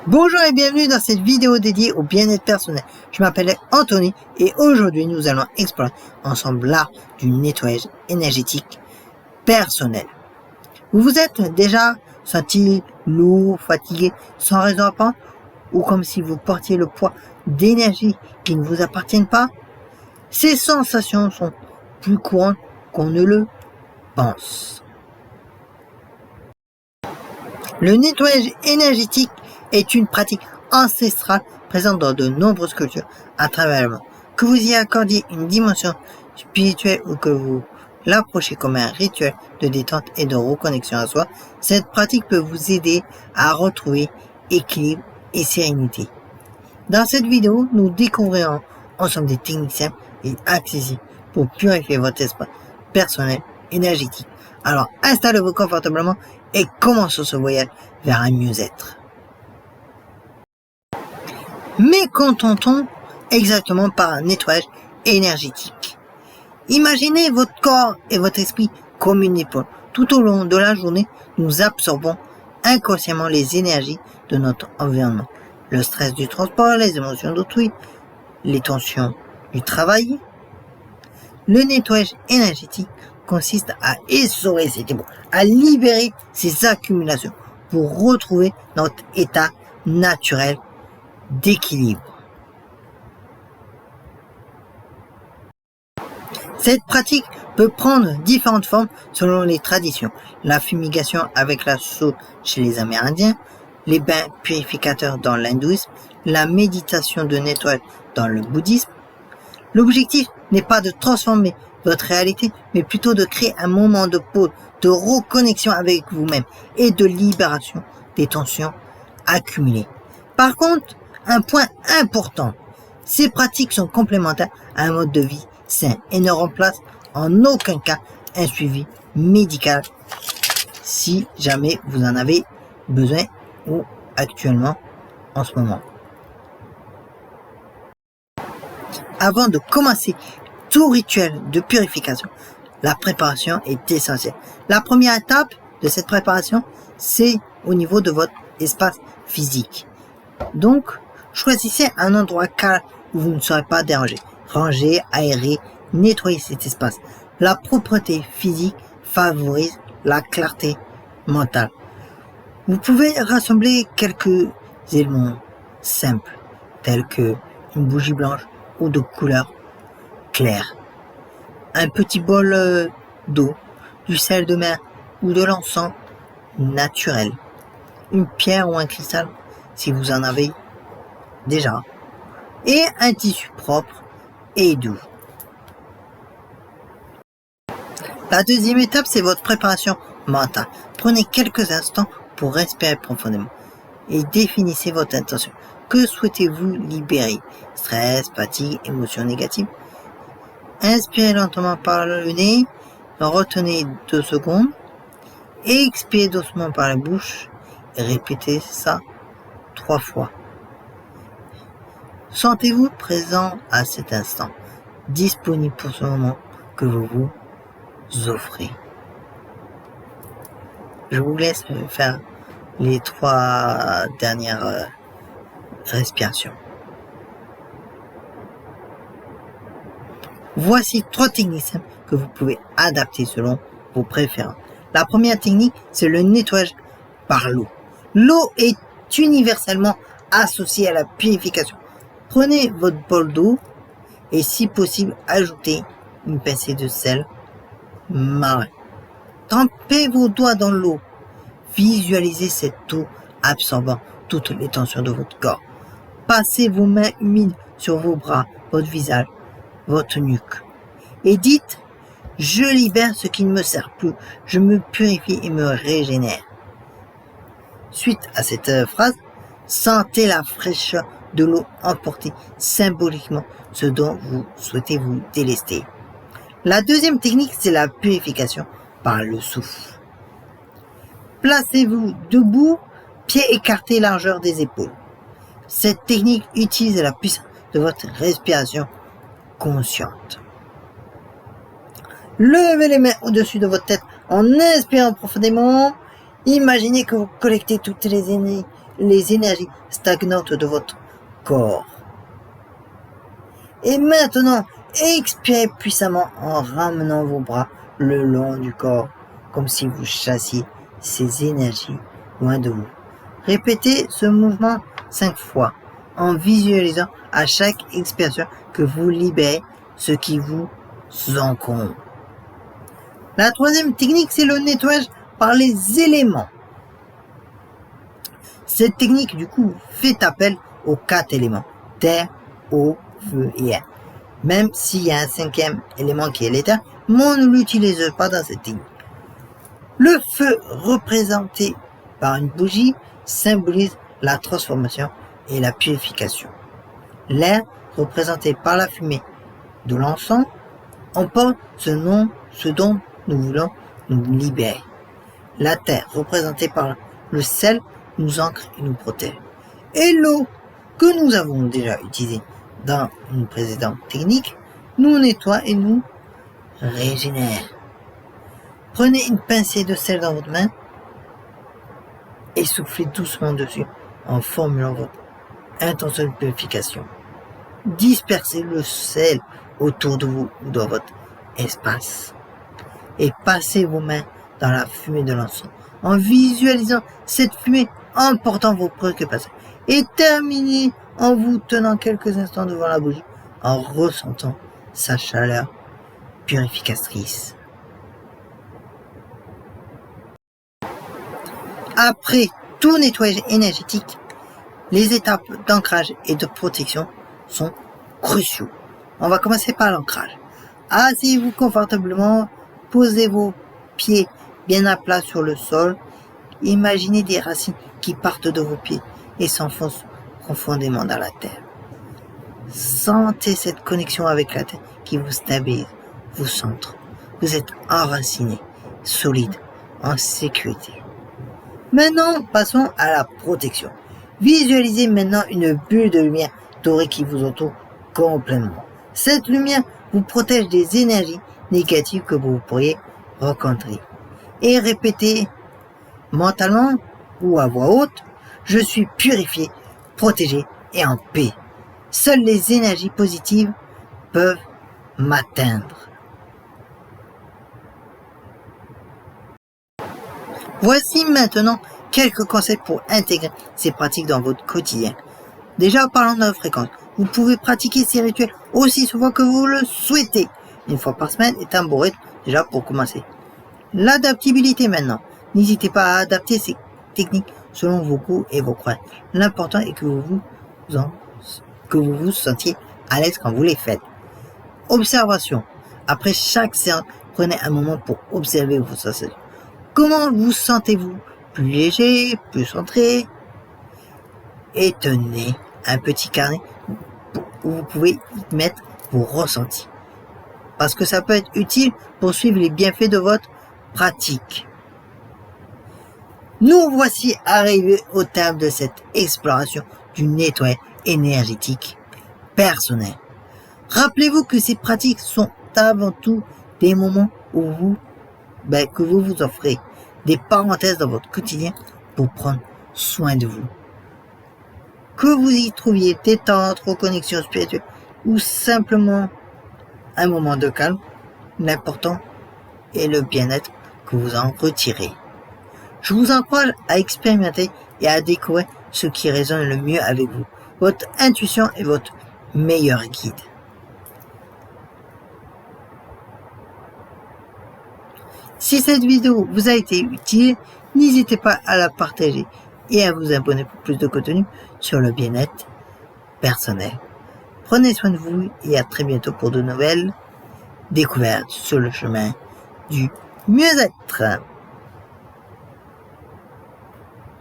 Bonjour et bienvenue dans cette vidéo dédiée au bien-être personnel. Je m'appelle Anthony et aujourd'hui nous allons explorer ensemble l'art du nettoyage énergétique personnel. Vous vous êtes déjà senti lourd, fatigué, sans raison apparente ou comme si vous portiez le poids d'énergie qui ne vous appartiennent pas? Ces sensations sont plus courantes qu'on ne le pense. Le nettoyage énergétique est une pratique ancestrale présente dans de nombreuses cultures à travers le monde. Que vous y accordiez une dimension spirituelle ou que vous l'approchez comme un rituel de détente et de reconnexion à soi, cette pratique peut vous aider à retrouver équilibre et sérénité. Dans cette vidéo, nous découvrirons ensemble des techniques simples et accessibles pour purifier votre espace personnel énergétique. Alors installez-vous confortablement et commençons ce voyage vers un mieux-être. Mais qu'entend-on exactement par un nettoyage énergétique? Imaginez votre corps et votre esprit comme une épaule. Tout au long de la journée, nous absorbons inconsciemment les énergies de notre environnement. Le stress du transport, les émotions d'autrui, les tensions du travail. Le nettoyage énergétique consiste à essorer ces démons, à libérer ces accumulations pour retrouver notre état naturel d'équilibre. Cette pratique peut prendre différentes formes selon les traditions. La fumigation avec la soude chez les Amérindiens, les bains purificateurs dans l'hindouisme, la méditation de nettoyage dans le bouddhisme. L'objectif n'est pas de transformer votre réalité, mais plutôt de créer un moment de pause, de reconnexion avec vous-même et de libération des tensions accumulées. Par contre, un point important, ces pratiques sont complémentaires à un mode de vie sain et ne remplacent en aucun cas un suivi médical si jamais vous en avez besoin ou actuellement en ce moment. Avant de commencer tout rituel de purification, la préparation est essentielle. La première étape de cette préparation, c'est au niveau de votre espace physique. Donc, choisissez un endroit calme où vous ne serez pas dérangé. Rangez, aérez, nettoyez cet espace. La propreté physique favorise la clarté mentale. Vous pouvez rassembler quelques éléments simples, tels que une bougie blanche ou de couleur claire, un petit bol d'eau, du sel de mer ou de l'encens naturel, une pierre ou un cristal si vous en avez déjà, et un tissu propre et doux. La deuxième étape, c'est votre préparation mentale. Prenez quelques instants pour respirer profondément et définissez votre intention. Que souhaitez-vous libérer? Stress, fatigue, émotions négatives? Inspirez lentement par le nez, retenez 2 secondes, expirez doucement par la bouche et répétez ça 3 fois. Sentez-vous présent à cet instant, disponible pour ce moment que vous vous offrez. Je vous laisse faire les 3 dernières respirations. Voici 3 techniques simples que vous pouvez adapter selon vos préférences. La première technique, c'est le nettoyage par l'eau. L'eau est universellement associée à la purification. Prenez votre bol d'eau et si possible, ajoutez une pincée de sel marin. Trempez vos doigts dans l'eau. Visualisez cette eau absorbant toutes les tensions de votre corps. Passez vos mains humides sur vos bras, votre visage, votre nuque. Et dites, je libère ce qui ne me sert plus. Je me purifie et me régénère. Suite à cette phrase, sentez la fraîcheur de l'eau emporter symboliquement ce dont vous souhaitez vous délester. La deuxième technique, c'est la purification par le souffle. Placez-vous debout, pieds écartés, largeur des épaules. Cette technique utilise la puissance de votre respiration consciente. Levez les mains au-dessus de votre tête en inspirant profondément Imaginez que vous collectez toutes les énergies stagnantes de votre corps. Et maintenant, expirez puissamment en ramenant vos bras le long du corps, comme si vous chassiez ces énergies loin de vous. Répétez ce mouvement 5 fois, en visualisant à chaque expiration que vous libérez ce qui vous encombre. La troisième technique, c'est le nettoyage par les éléments. Cette technique, du coup, fait appel aux 4 éléments, terre, eau, feu et air. Même s'il y a un 5e élément qui est l'éther, mais on ne l'utilise pas dans cette technique. Le feu, représenté par une bougie, symbolise la transformation et la purification. L'air, représenté par la fumée de l'encens, emporte ce dont nous voulons nous libérer. La terre, représentée par le sel, nous ancre et nous protège. Et l'eau, que nous avons déjà utilisée dans une précédente technique, nous nettoie et nous régénère. Prenez une pincée de sel dans votre main et soufflez doucement dessus en formulant votre intention de purification. Dispersez le sel autour de vous ou dans votre espace et passez vos mains dans la fumée de l'encens en visualisant cette fumée emportant vos préoccupations et terminez en vous tenant quelques instants devant la bougie en ressentant sa chaleur purificatrice. Après tout nettoyage énergétique, les étapes d'ancrage et de protection sont cruciaux. On va commencer par l'ancrage. Asseyez-vous confortablement, posez vos pieds bien à plat sur le sol. Imaginez des racines qui partent de vos pieds et s'enfoncent profondément dans la terre. Sentez cette connexion avec la terre qui vous stabilise, vous centre. Vous êtes enraciné, solide, en sécurité. Maintenant, passons à la protection. Visualisez maintenant une bulle de lumière dorée qui vous entoure complètement. Cette lumière vous protège des énergies négatives que vous pourriez rencontrer. Et répétez mentalement ou à voix haute, je suis purifié, protégé et en paix. Seules les énergies positives peuvent m'atteindre. Voici maintenant quelques conseils pour intégrer ces pratiques dans votre quotidien. Déjà, parlons de la fréquence. Vous pouvez pratiquer ces rituels aussi souvent que vous le souhaitez. Une fois par semaine est un bon rythme déjà pour commencer. L'adaptabilité maintenant. N'hésitez pas à adapter ces techniques selon vos goûts et vos croyances. L'important est que vous vous sentiez à l'aise quand vous les faites. Observation. Après chaque séance, prenez un moment pour observer vos sensations. Comment vous sentez-vous? Plus léger, plus centré? Et tenez un petit carnet où vous pouvez y mettre vos ressentis. Parce que ça peut être utile pour suivre les bienfaits de votre pratique. Nous voici arrivés au terme de cette exploration du nettoyage énergétique personnel. Rappelez-vous que ces pratiques sont avant tout des moments où que vous vous offrez, des parenthèses dans votre quotidien pour prendre soin de vous. Que vous y trouviez détente, reconnexion spirituelle ou simplement un moment de calme, l'important est le bien-être que vous en retirez. Je vous encourage à expérimenter et à découvrir ce qui résonne le mieux avec vous. Votre intuition est votre meilleur guide. Si cette vidéo vous a été utile, n'hésitez pas à la partager et à vous abonner pour plus de contenu sur le bien-être personnel. Prenez soin de vous et à très bientôt pour de nouvelles découvertes sur le chemin du mieux-être.